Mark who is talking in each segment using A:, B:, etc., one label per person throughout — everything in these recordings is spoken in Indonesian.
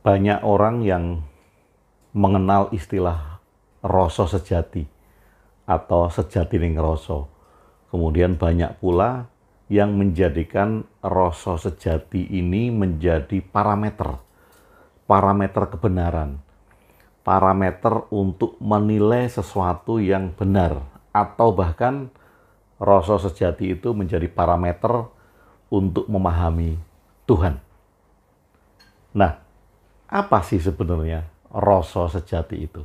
A: Banyak orang yang mengenal istilah rasa sejati atau sejati ning rasa. Kemudian banyak pula yang menjadikan rasa sejati ini menjadi parameter kebenaran, parameter untuk menilai sesuatu yang benar, atau bahkan rasa sejati itu menjadi parameter untuk memahami Tuhan. Nah, apa sih sebenarnya rasa sejati itu?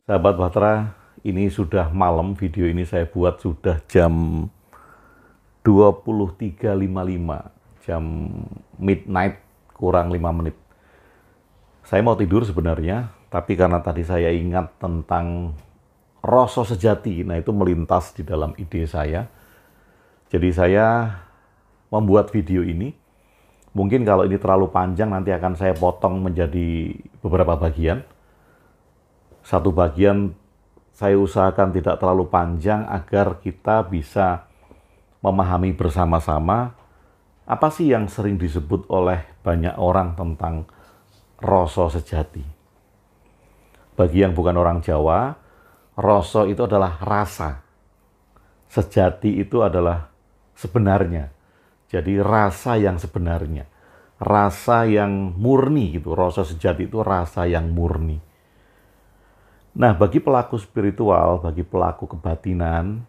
A: Sahabat Bahtera, ini sudah malam, video ini saya buat sudah jam 23.55, jam midnight kurang 5 menit. Saya mau tidur sebenarnya, tapi karena tadi saya ingat tentang rasa sejati, nah itu melintas di dalam ide saya. Jadi saya membuat video ini. Mungkin kalau ini terlalu panjang nanti akan saya potong menjadi beberapa bagian. Satu bagian saya usahakan tidak terlalu panjang agar kita bisa memahami bersama-sama apa sih yang sering disebut oleh banyak orang tentang rasa sejati. Bagi yang bukan orang Jawa, rasa itu adalah rasa. Sejati itu adalah sebenarnya. Jadi rasa yang sebenarnya. Rasa yang murni gitu. Rasa sejati itu rasa yang murni. Nah, bagi pelaku spiritual, bagi pelaku kebatinan,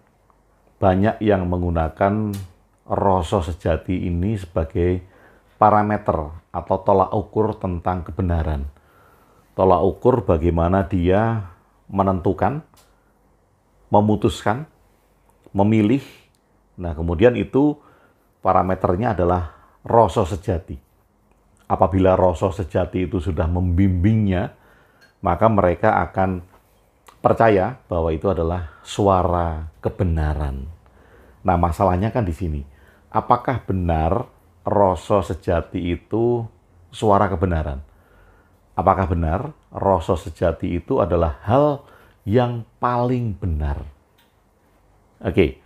A: banyak yang menggunakan rasa sejati ini sebagai parameter atau tolak ukur tentang kebenaran. Tolak ukur bagaimana dia menentukan, memutuskan, memilih. Nah, kemudian itu parameternya adalah rasa sejati. Apabila rasa sejati itu sudah membimbingnya, maka mereka akan percaya bahwa itu adalah suara kebenaran. Nah, masalahnya kan di sini. Apakah benar rasa sejati itu suara kebenaran? Apakah benar rasa sejati itu adalah hal yang paling benar? Oke.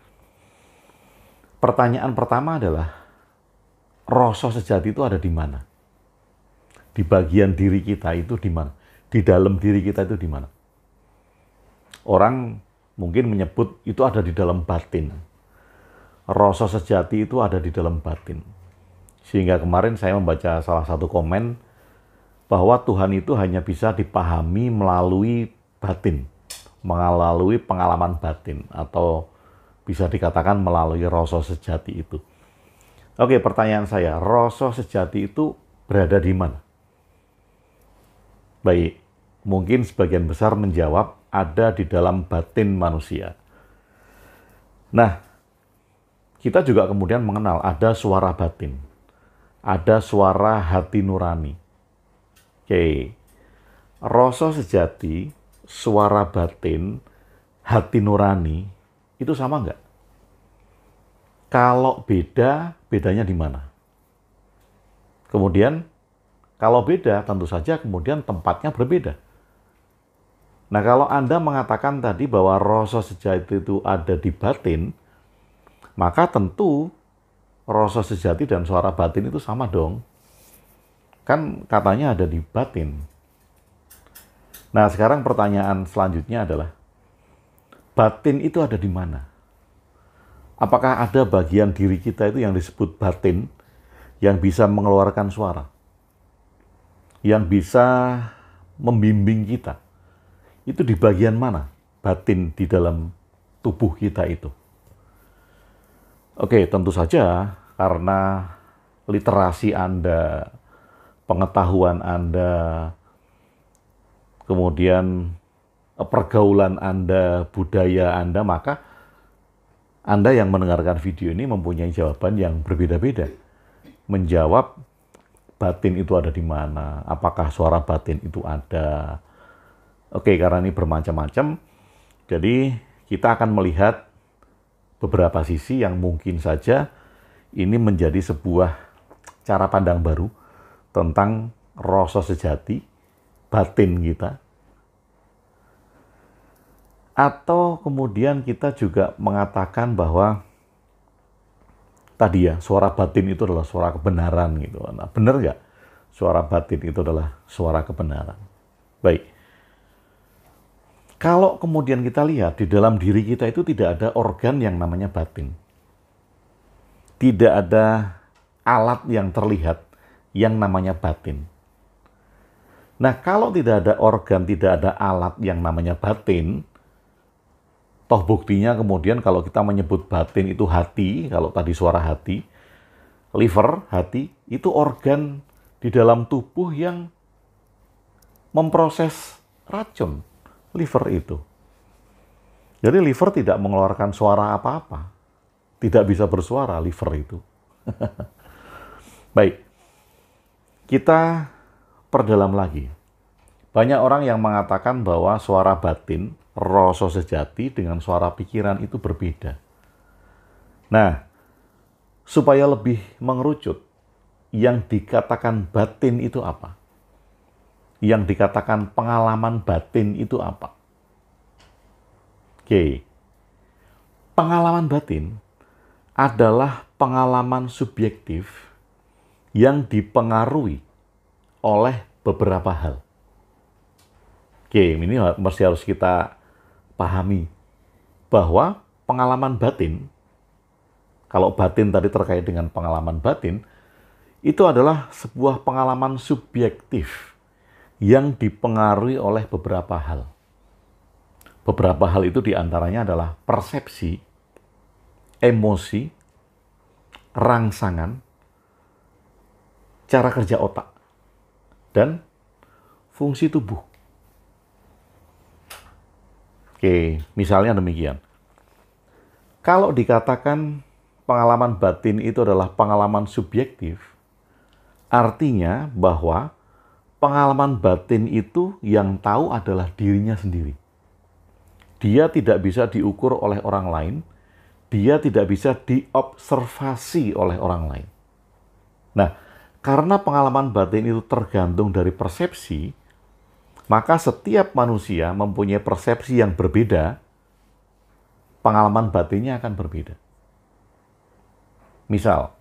A: Pertanyaan pertama adalah, rasa sejati itu ada di mana? Di bagian diri kita itu di mana? Di dalam diri kita itu di mana? Orang mungkin menyebut itu ada di dalam batin. Rasa sejati itu ada di dalam batin. Sehingga kemarin saya membaca salah satu komen bahwa Tuhan itu hanya bisa dipahami melalui batin, melalui pengalaman batin, atau bisa dikatakan melalui rasa sejati itu. Oke, pertanyaan saya, rasa sejati itu berada di mana? Baik, mungkin sebagian besar menjawab ada di dalam batin manusia. Nah, kita juga kemudian mengenal ada suara batin, ada suara hati nurani. Oke, rasa sejati, suara batin, hati nurani, itu sama nggak? Kalau beda, bedanya di mana? Kemudian, kalau beda, tentu saja kemudian tempatnya berbeda. Nah, kalau Anda mengatakan tadi bahwa rasa sejati itu ada di batin, maka tentu rasa sejati dan suara batin itu sama dong. Kan katanya ada di batin. Nah, sekarang pertanyaan selanjutnya adalah, batin itu ada di mana? Apakah ada bagian diri kita itu yang disebut batin, yang bisa mengeluarkan suara, yang bisa membimbing kita? Itu di bagian mana batin di dalam tubuh kita itu? Oke, tentu saja karena literasi Anda, pengetahuan Anda, kemudian pergaulan Anda, budaya Anda, maka Anda yang mendengarkan video ini mempunyai jawaban yang berbeda-beda. Menjawab batin itu ada di mana, apakah suara batin itu ada. Oke, karena ini bermacam-macam, jadi kita akan melihat beberapa sisi yang mungkin saja ini menjadi sebuah cara pandang baru tentang rasa sejati, batin kita. Atau kemudian kita juga mengatakan bahwa tadi ya, suara batin itu adalah suara kebenaran gitu. Nah, benar nggak? Suara batin itu adalah suara kebenaran. Baik. Kalau kemudian kita lihat di dalam diri kita itu tidak ada organ yang namanya batin. Tidak ada alat yang terlihat yang namanya batin. Nah, kalau tidak ada organ, tidak ada alat yang namanya batin, toh buktinya kemudian kalau kita menyebut batin itu hati, kalau tadi suara hati, liver, hati, itu organ di dalam tubuh yang memproses racun, liver itu. Jadi liver tidak mengeluarkan suara apa-apa. Tidak bisa bersuara liver itu. Baik, kita perdalam lagi. Banyak orang yang mengatakan bahwa suara batin, rasa sejati dengan suara pikiran itu berbeda. Nah, supaya lebih mengerucut, yang dikatakan batin itu apa? Yang dikatakan pengalaman batin itu apa? Oke, pengalaman batin adalah pengalaman subjektif yang dipengaruhi oleh beberapa hal. Oke, ini masih harus kita pahami bahwa pengalaman batin, kalau batin tadi terkait dengan pengalaman batin, itu adalah sebuah pengalaman subjektif yang dipengaruhi oleh beberapa hal. Beberapa hal itu diantaranya adalah persepsi, emosi, rangsangan, cara kerja otak, dan fungsi tubuh. Oke, misalnya demikian. Kalau dikatakan pengalaman batin itu adalah pengalaman subjektif, artinya bahwa pengalaman batin itu yang tahu adalah dirinya sendiri. Dia tidak bisa diukur oleh orang lain, dia tidak bisa diobservasi oleh orang lain. Nah, karena pengalaman batin itu tergantung dari persepsi, maka setiap manusia mempunyai persepsi yang berbeda, pengalaman batinnya akan berbeda. Misal,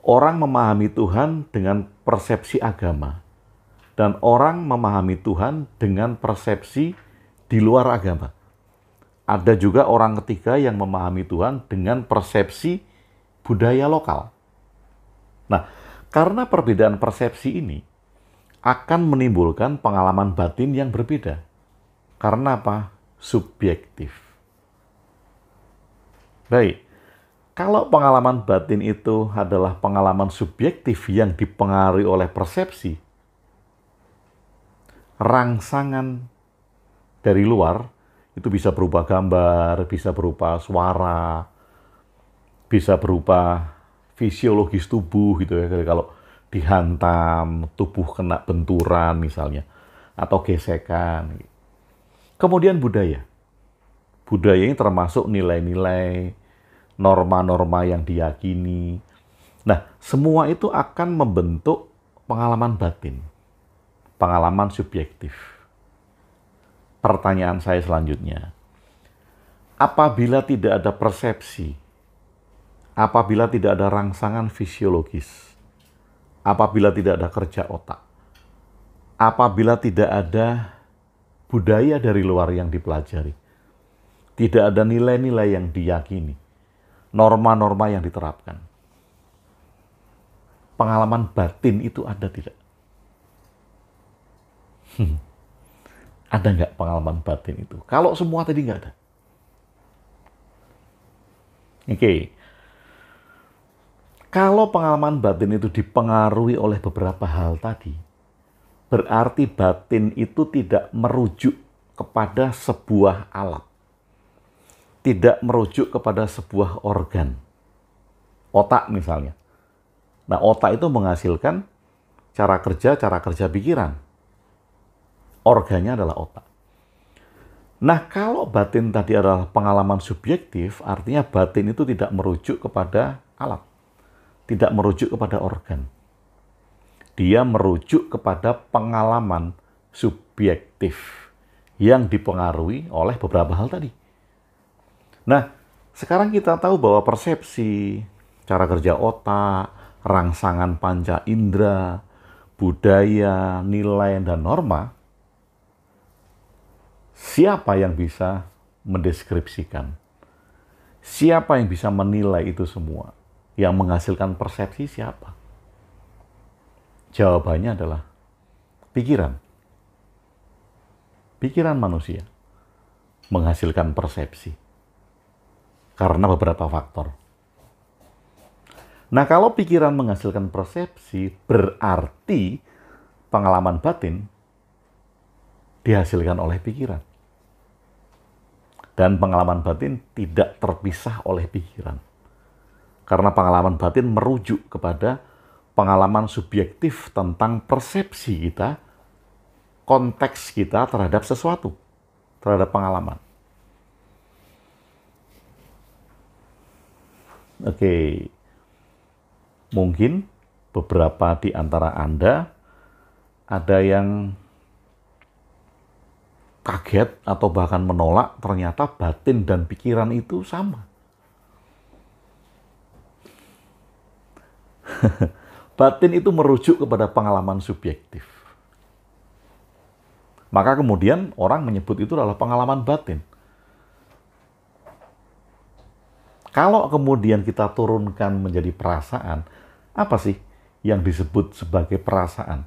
A: orang memahami Tuhan dengan persepsi agama, dan orang memahami Tuhan dengan persepsi di luar agama. Ada juga orang ketiga yang memahami Tuhan dengan persepsi budaya lokal. Nah, karena perbedaan persepsi ini akan menimbulkan pengalaman batin yang berbeda. Karena apa? Subjektif. Baik, kalau pengalaman batin itu adalah pengalaman subjektif yang dipengaruhi oleh persepsi, rangsangan dari luar, itu bisa berupa gambar, bisa berupa suara, bisa berupa fisiologis tubuh gitu ya. Kalau dihantam, tubuh kena benturan misalnya, atau gesekan. Kemudian budaya. Budaya ini termasuk nilai-nilai, norma-norma yang diyakini. Nah, semua itu akan membentuk pengalaman batin, pengalaman subjektif. Pertanyaan saya selanjutnya, apabila tidak ada persepsi, apabila tidak ada rangsangan fisiologis, apabila tidak ada kerja otak, apabila tidak ada budaya dari luar yang dipelajari, tidak ada nilai-nilai yang diyakini, norma-norma yang diterapkan, pengalaman batin itu ada tidak? Ada nggak pengalaman batin itu? Kalau semua tadi nggak ada. Oke. Kalau pengalaman batin itu dipengaruhi oleh beberapa hal tadi, berarti batin itu tidak merujuk kepada sebuah alat. Tidak merujuk kepada sebuah organ. Otak misalnya. Nah, otak itu menghasilkan cara kerja pikiran. Organnya adalah otak. Nah, kalau batin tadi adalah pengalaman subjektif, artinya batin itu tidak merujuk kepada alat. Tidak merujuk kepada organ. Dia merujuk kepada pengalaman subjektif yang dipengaruhi oleh beberapa hal tadi. Nah, sekarang kita tahu bahwa persepsi, cara kerja otak, rangsangan panca indera, budaya, nilai, dan norma, siapa yang bisa mendeskripsikan? Siapa yang bisa menilai itu semua? Yang menghasilkan persepsi siapa? Jawabannya adalah pikiran. Pikiran manusia menghasilkan persepsi karena beberapa faktor. Nah, kalau pikiran menghasilkan persepsi, berarti pengalaman batin dihasilkan oleh pikiran. Dan pengalaman batin tidak terpisah oleh pikiran. Karena pengalaman batin merujuk kepada pengalaman subjektif tentang persepsi kita, konteks kita terhadap sesuatu, terhadap pengalaman. Oke, mungkin beberapa di antara Anda ada yang kaget atau bahkan menolak, ternyata batin dan pikiran itu sama. Batin itu merujuk kepada pengalaman subjektif. Maka kemudian orang menyebut itu adalah pengalaman batin. Kalau kemudian kita turunkan menjadi perasaan, apa sih yang disebut sebagai perasaan?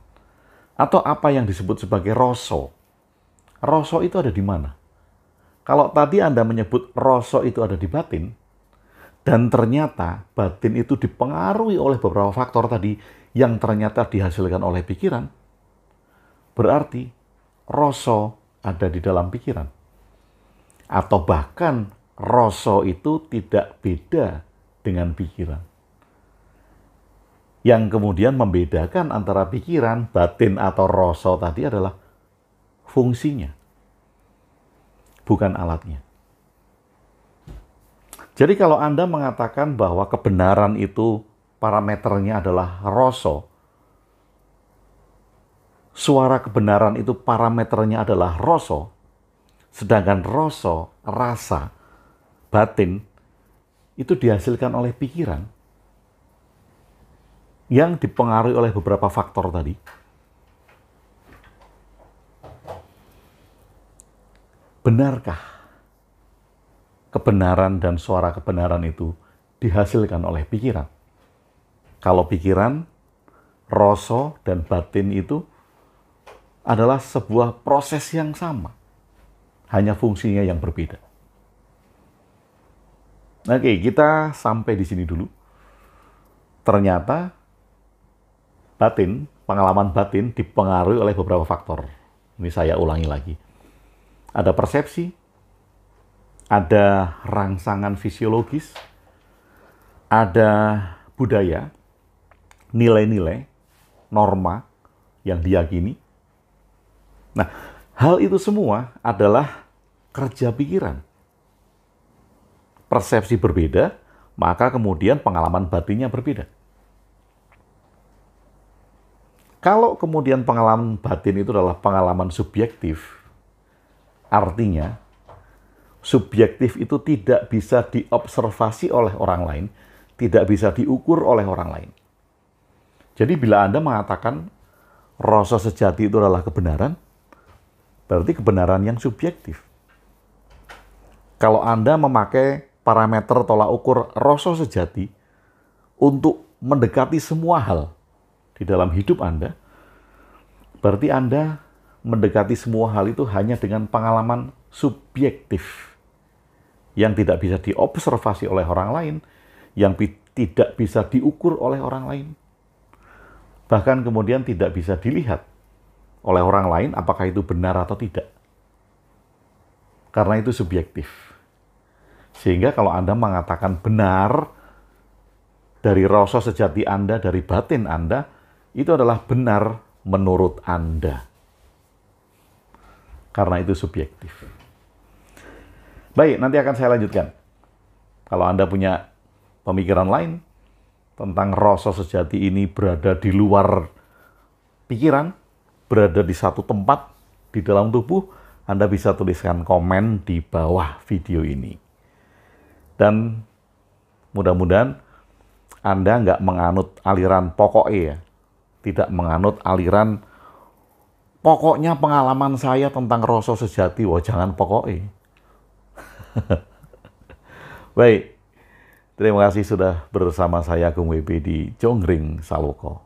A: Atau apa yang disebut sebagai rasa? Rasa itu ada di mana? Kalau tadi Anda menyebut rasa itu ada di batin, dan ternyata batin itu dipengaruhi oleh beberapa faktor tadi yang ternyata dihasilkan oleh pikiran, berarti rasa ada di dalam pikiran. Atau bahkan rasa itu tidak beda dengan pikiran. Yang kemudian membedakan antara pikiran, batin, atau rasa tadi adalah fungsinya, bukan alatnya. Jadi kalau Anda mengatakan bahwa kebenaran itu parameternya adalah rasa, suara kebenaran itu parameternya adalah rasa, sedangkan rasa, batin, itu dihasilkan oleh pikiran yang dipengaruhi oleh beberapa faktor tadi. Benarkah kebenaran dan suara kebenaran itu dihasilkan oleh pikiran? Kalau pikiran, rasa, dan batin itu adalah sebuah proses yang sama, hanya fungsinya yang berbeda. Oke, kita sampai di sini dulu. Ternyata batin, pengalaman batin dipengaruhi oleh beberapa faktor. Ini saya ulangi lagi. Ada persepsi, ada rangsangan fisiologis, ada budaya, nilai-nilai, norma yang diyakini. Nah, hal itu semua adalah kerja pikiran. Persepsi berbeda, maka kemudian pengalaman batinnya berbeda. Kalau kemudian pengalaman batin itu adalah pengalaman subjektif, artinya subjektif itu tidak bisa diobservasi oleh orang lain, tidak bisa diukur oleh orang lain. Jadi bila Anda mengatakan rasa sejati itu adalah kebenaran, berarti kebenaran yang subjektif. Kalau Anda memakai parameter tolak ukur rasa sejati untuk mendekati semua hal di dalam hidup Anda, berarti Anda mendekati semua hal itu hanya dengan pengalaman subjektif yang tidak bisa diobservasi oleh orang lain, yang tidak bisa diukur oleh orang lain, bahkan kemudian tidak bisa dilihat oleh orang lain apakah itu benar atau tidak. Karena itu subjektif. Sehingga kalau Anda mengatakan benar dari rasa sejati Anda, dari batin Anda, itu adalah benar menurut Anda. Karena itu subjektif. Baik, nanti akan saya lanjutkan. Kalau Anda punya pemikiran lain tentang rasa sejati ini berada di luar pikiran, berada di satu tempat di dalam tubuh, Anda bisa tuliskan komen di bawah video ini. Dan mudah-mudahan Anda nggak menganut aliran pokoknya ya. Tidak menganut aliran pokoknya pengalaman saya tentang rasa sejati. Wah, jangan pokoknya. Baik, terima kasih sudah bersama saya Agung WB di Jonggring Saloko.